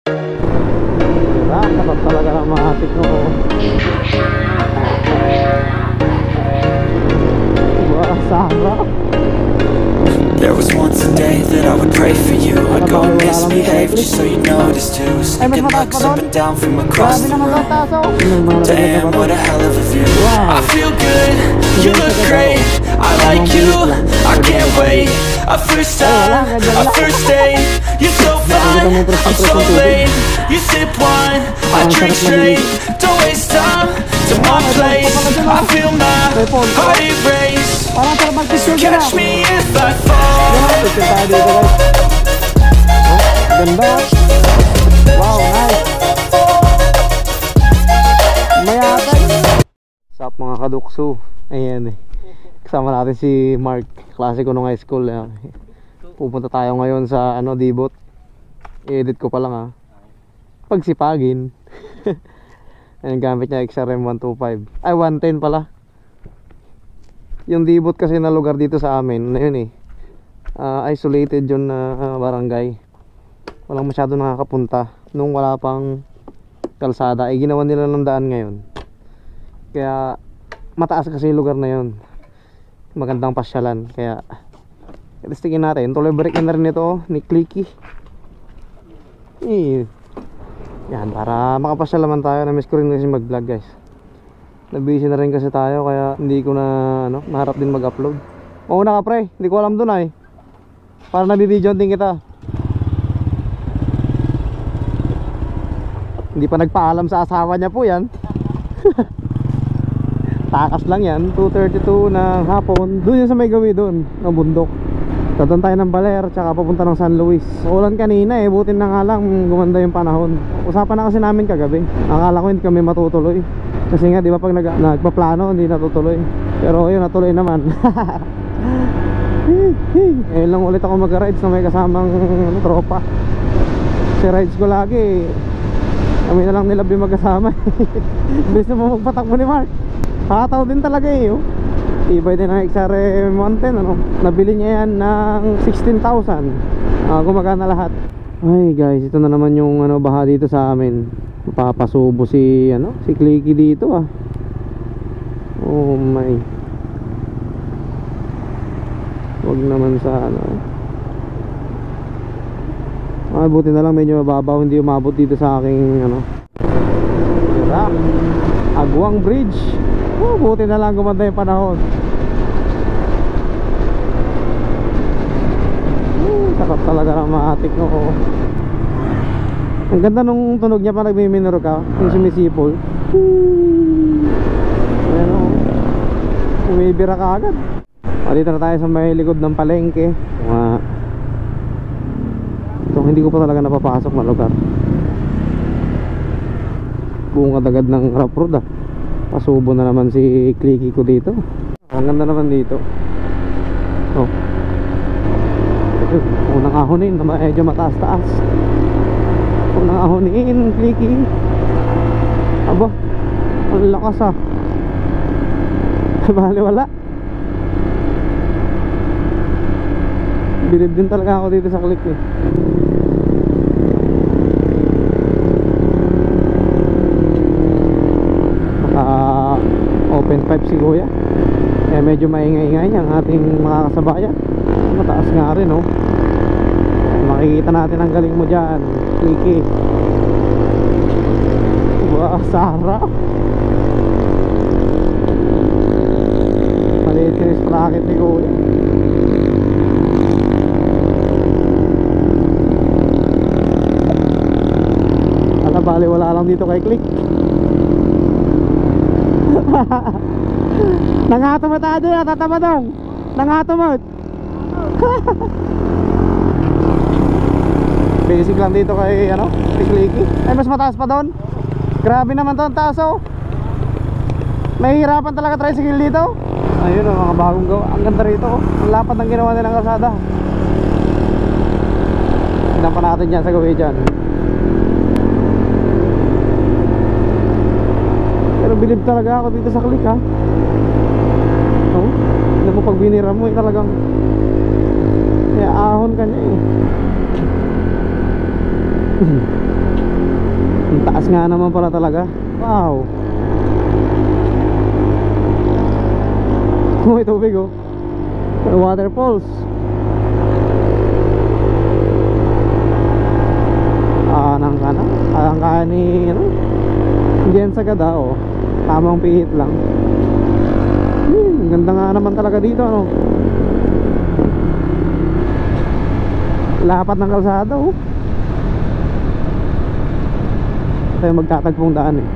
Dapat talaga ng matik no. Wah, sarap. There was once a day that I would pray for you. I'd go and misbehave just so you notice too. Sneaking looks up and down from across the room. Damn, what a hell of a view. I feel good, you look great, I like you, I can't wait. A first time, a first date. You're so fine, I'm so late. You sip wine, I drink straight. Don't waste time to my place. I feel my heart erase. So catch me if I fall. Ganda. Wow, nice. Mayatay. Sup mga kadukso. Ayan eh. Kasama natin si Mark, klase ko nung high school. Pupunta tayo ngayon sa Dibot. I-edit ko pa lang ha. Pagsipagin. Ayan, gamit niya XRM 125. Ay, 110 pala. Yung Dibot kasi na lugar dito sa amin na yun eh, isolated yun na barangay. Walang masyado nakakapunta. Nung wala pang kalsada ay ginawa nila ng daan ngayon. Kaya mataas kasi yung lugar na yun. Magandang pasyalan. Kaya testingin natin. Tuloy break na rin ito ni Clicky. Yan, para makapasyal naman tayo. Na-miss ko rin kasi mag-vlog guys. Nabisi na rin kasi tayo kaya hindi ko na maharap din mag-upload. Mauna ka pre, hindi ko alam dun ay. Para nabibidyon din kita. Hindi pa nagpaalam sa asawa niya po yan. Takas lang yan, 2:32 ng hapon. Doon yun sa may gawi doon, ng bundok. Dadaan tayo ng Baler, tsaka papunta ng San Luis. Ulan kanina eh, butin na nga lang gumanda yung panahon. Usapan na kasi namin kagabi. Akala ko hindi kami matutuloy. Kasi nga di ba pag nagpaplano hindi natutuloy. Pero yun, natuloy naman. Ngayon lang ulit ako mag-rides na may kasamang tropa. Kasi rides ko lagi kami na lang nila magkasama. Bilis na mo magpatakbo ni Mark. Hataw din talaga eh Ibay din ng XRM 110 Nabili niya yan ng 16,000. Gumagana lahat. Ay guys, ito na naman yung baha dito sa amin. Papasubo si Clicky dito Oh my. Wag naman sa buti na lang medyo mababaw, hindi umabot dito sa aking Agwang Bridge. Buti na lang gumanda yung panahon. Sarap talaga ng maatik no. Ang ganda nung tunog niya pa nagmiminor ka, yung sumisipol. Ayan o, umibira ka agad. Dito na tayo sa may likod ng palengke. Ito hindi ko pa talaga napapasok na lugar. Buong kadagad ng rough road Pasubo na naman si Clicky ko dito. Ang ganda naman dito. Unang ahonin na medyo mataas-taas. Unang ahonin, Clicky. Aba, ang lakas Bali wala. Bilib din talaga ako dito sa Clicky. Open pipe si Kuya. Kaya medyo maingay-ingay ang ating mga kasabayan. Mataas nga rin Makikita natin ang galing mo dyan, Clicky. Wow, sarap. Maliit yung sprocket ni Kuya. Bali wala lang dito kay Click. Nangatomot ado yan, tatamadong. Nangatomot. Basic lang dito kay kay Clicky. Ay mas mataas pa doon. Grabe naman to ang taas May hirapan talaga tricycle dito. Ayun mga bagong gawa. Ang ganda rito Ang lapad ng ginawa nilang kalsada. Tignan pa natin dyan sa gawin dyan. Pero bilib talaga ako dito sa Click Alam mo pag binira mo talagang ahon ka niya Taas nga naman pala talaga. Wow. May tubig oh. May waterfalls. Ang kaya ni ano? Hindi yan sagad oh. Tamang pihit lang. Ganda nga naman talaga dito ano. Lapat ng kalsada oh. Tayo magtatagpong daan eh.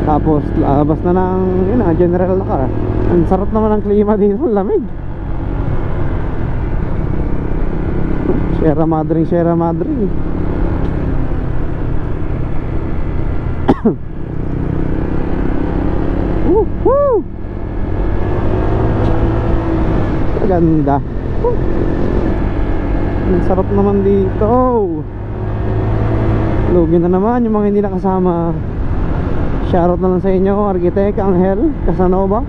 Tapos labas na ng yun, general na car. Ang sarap naman ng klima dito, lamig. Sierra Madre, Sierra Madre. Woo! Ganda. Ang sarap naman dito. Lugi na naman yung mga hindi nakasama. Shoutout na lang sa inyo, Architect Angel Casanova,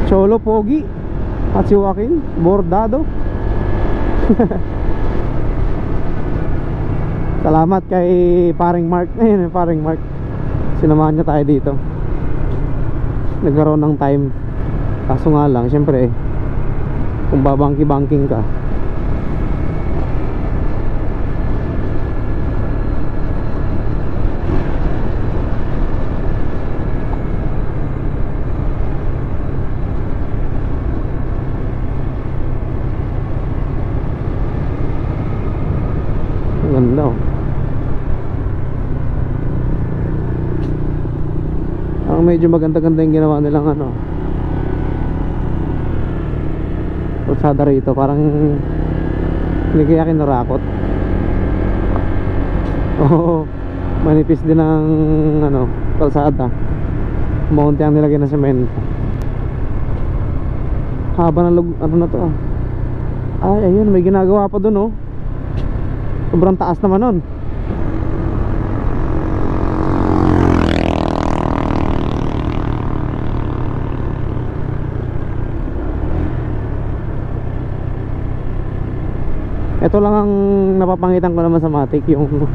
Cholo Pogi, at si Joaquin Bordado. Salamat kay paring Mark. Ayun, paring Mark. Sinamahan niya tayo dito. Nagkaroon ng time. Kaso nga lang, syempre kung babangki-banking ka, ganda oh. Ang medyo maganda-ganda yung ginawa nilang ano, kalsada rito. Parang hindi kaya kinurakot. Oo, manipis din ang ano, kalsada. Maunti ang nilagay na semento. Haba ng ano na to ah. Ay ayun, may ginagawa pa dun oh. Sobrang taas naman nun. Ito lang ang napapangitan ko naman sa Matic, yung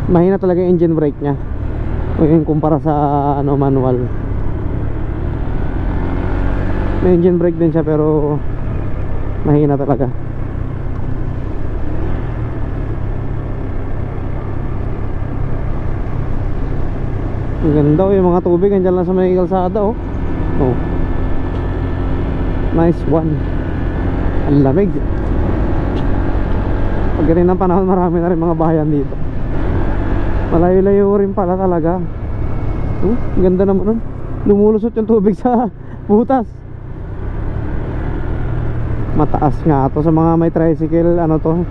mahina talaga yung engine brake nya. Yung kumpara sa ano, manual. May engine brake din siya pero mahina talaga. Ang ganda oh, yung mga tubig andyan lang sa may kalsada oh. Oh. Nice one. Ang lamig. Pag rin ng panahon, marami na rin mga bayan dito. Malayo-layo rin pala talaga. Ang ganda naman nun. Lumulusot yung tubig sa butas. Mataas nga to sa mga may tricycle. Ano to,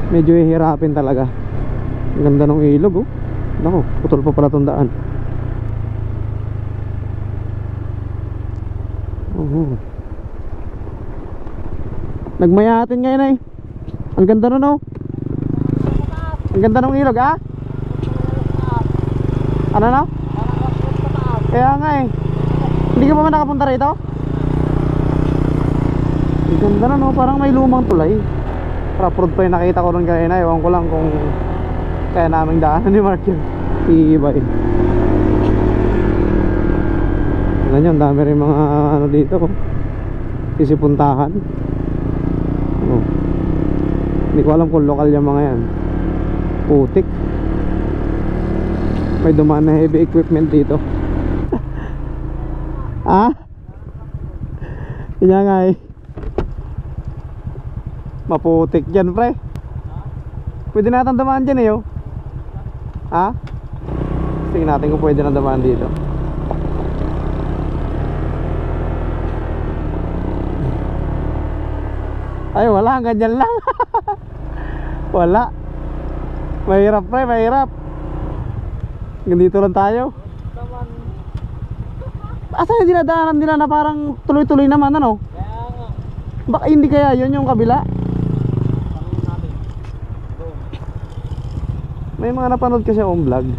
medyo hihirapin talaga. Ang ganda ng ilog oh. Naku, putol pa pala itong daan. Nagmayatin ngayon eh. Ang ganda nun oh. Ang ganda ng ilog ah. Ano na? Kaya nga eh. Hindi ka pa man nakapunta rito? Ang ganda na no, parang may lumang tulay. Rough road pa yung nakita ko nun kanina. Ewan ko lang kung kaya naming daanan ni Mark yun. Iibay. Ganyan, dami rin mga ano dito oh. Sisipuntahan oh. Hindi ko alam kung lokal yung mga yan. Putik. May dumaan na heavy equipment dito. Ah? Kanya nga eh. Maputik dyan pre. Pwede natin dumaan dyan eh oh. Ha? Tingnan natin kung pwede na dumaan dito. Ay wala, ganyan lang. Wala. Mahirap pre, mahirap. Ganito lang tayo. Asa yung dinadaanan nila na parang tuloy-tuloy naman ano? Baka hindi kaya yun yung kabila? May mga napanood kasi akong vlog.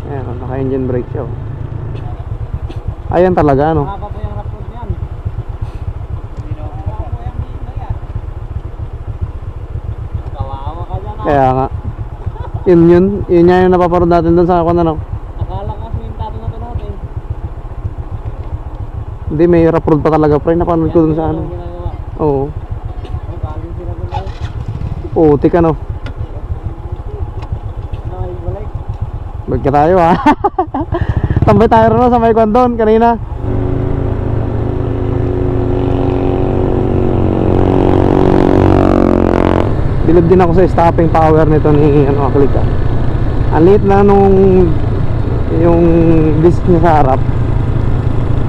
Ayan, naka-engine brake siya oh. Ayan talaga ano. Kaya nga. Yun nga yung napaparod natin dun sa kung ano. Akala ko kasi yung tato na to natin. Hindi, may rough road pa talaga pre. Napanood ko dun sa ano. Ginagawa. Oo. Ay, galing sila dun ay. Putik ano. Nakahibalik. Bag ka tayo ha. Tambay tayo rin sa may kwan doon kanina. Bilib din ako sa stopping power nito ni ano, Aklika. Ang liit na nung yung disc niya sa harap.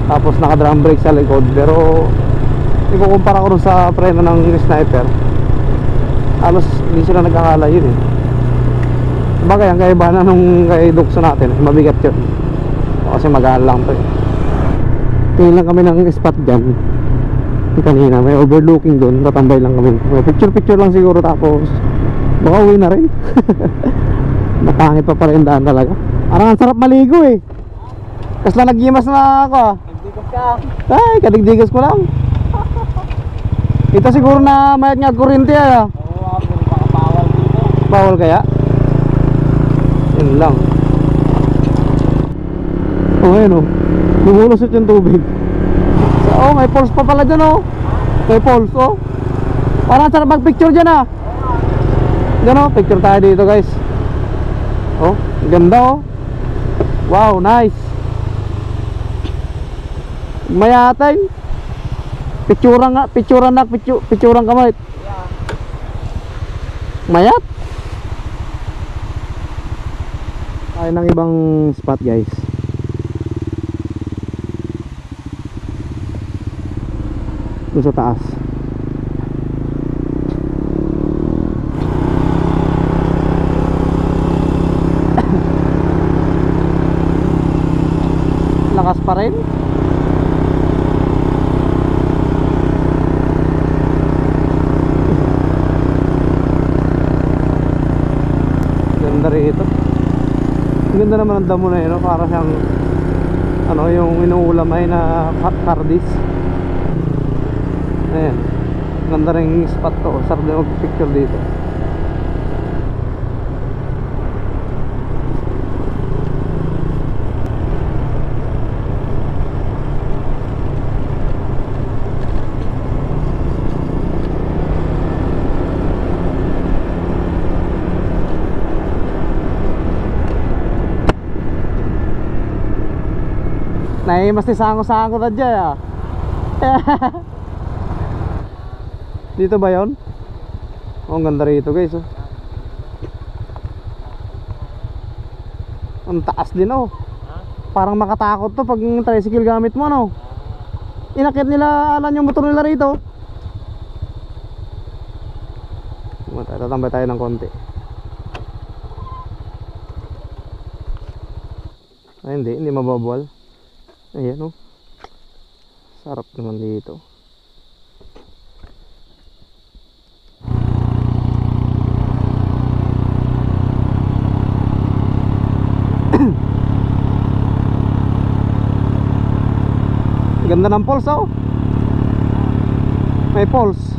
Tapos naka drum brake sa likod. Pero ikukumpara ko rin sa preno ng Sniper. Halos hindi sila nagkakala yun eh. Bagay ang kaiba na nung kay Duxo natin, mabigat yun. Kasi magaan lang to eh. Tingin lang kami ng spot dyan. Kanina may overlooking doon, tatambay lang kami. Picture lang siguro, tapos baka uwi na rin. Napangit pa pala yung daan talaga. Parang ang sarap maligo eh. Kasla nagyimas na ako ah. Nagdikas ka. Ay, kadigdigas ko lang. Ito siguro na mayat nga kurente ah. Oo, ako baka bawal dito. Bawal kaya? Yun lang. Oh, ayun oh. Bumulusot yung tubig. Oh, may falls pa pala dyan oh. May falls oh. Parang sarap mag-picture dyan ah. Dyan oh, picture tayo dito guys. Oh, ganda oh. Wow, nice. Mayatay. Picturean kamay. Mayat. Tayo ng ibang spot guys. Doon sa taas. Lakas pa rin. Ganda rito. Ganda naman ang damo na yun, no? Para siyang ano, yung inuulam ay na cardis. Ayan. Ganda rin yung spot to. Sarap din mag-picture dito. Naimas ni sango-sango na dyan ah. Dito ba yun? Oh, ang ganda rito guys oh. Ang taas din oh. Parang makatakot to pag tricycle gamit mo no. Inakit nila alam yung motor nila rito. Tatambay tayo ng konti. Ay, hindi mababawal. Ayan oh. Sarap naman dito. Ganda ng falls oh. May falls.